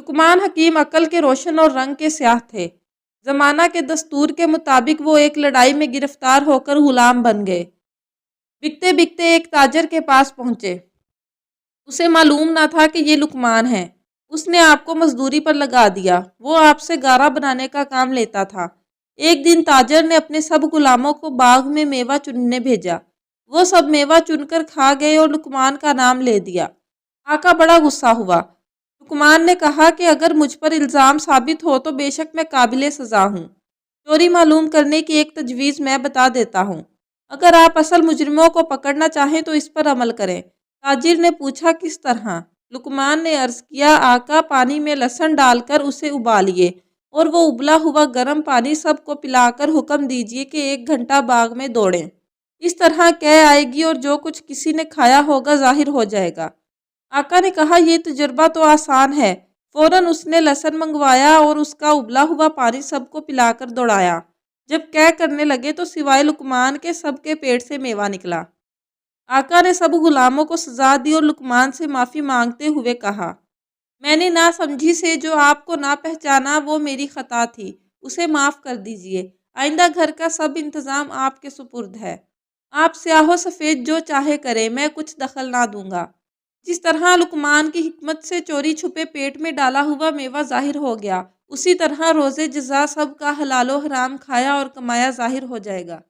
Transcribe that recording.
लुकमान हकीम अकल के रोशन और रंग के स्याह थे। जमाना के दस्तूर के मुताबिक वो एक लड़ाई में गिरफ्तार होकर गुलाम बन गए। बिकते बिकते एक ताजर के पास पहुंचे। उसे मालूम ना था कि ये लुकमान है। उसने आपको मजदूरी पर लगा दिया। वो आपसे गारा बनाने का काम लेता था। एक दिन ताजर ने अपने सब गुलामों को बाग में मेवा चुनने भेजा। वो सब मेवा चुनकर खा गए और लुकमान का नाम ले दिया। आका बड़ा गुस्सा हुआ। लुकमान ने कहा कि अगर मुझ पर इल्ज़ाम साबित हो तो बेशक मैं काबिले सज़ा हूँ। चोरी मालूम करने की एक तजवीज़ मैं बता देता हूँ। अगर आप असल मुजरिमों को पकड़ना चाहें तो इस पर अमल करें। ताजिर ने पूछा, किस तरह? लुकमान ने अर्ज किया, आका पानी में लहसुन डालकर उसे उबालिए और वो उबला हुआ गर्म पानी सबको पिलाकर हुक्म दीजिए कि 1 घंटा बाग में दौड़ें। इस तरह कह आएगी और जो कुछ किसी ने खाया होगा जाहिर हो जाएगा। आका ने कहा, यह तजुर्बा तो आसान है। फौरन उसने लहसुन मंगवाया और उसका उबला हुआ पानी सबको पिलाकर दौड़ाया। जब कह करने लगे तो सिवाय लुकमान के सबके पेट से मेवा निकला। आका ने सब गुलामों को सजा दी और लुकमान से माफ़ी मांगते हुए कहा, मैंने ना समझी से जो आपको ना पहचाना वो मेरी खता थी, उसे माफ़ कर दीजिए। आइंदा घर का सब इंतज़ाम आपके सुपुर्द है। आप स्याहो सफ़ेद जो चाहे करें, मैं कुछ दखल ना दूंगा। जिस तरह लुकमान की हिकमत से चोरी छुपे पेट में डाला हुआ मेवा जाहिर हो गया, उसी तरह रोज़े जज़ा सब का हलालो हराम खाया और कमाया जाहिर हो जाएगा।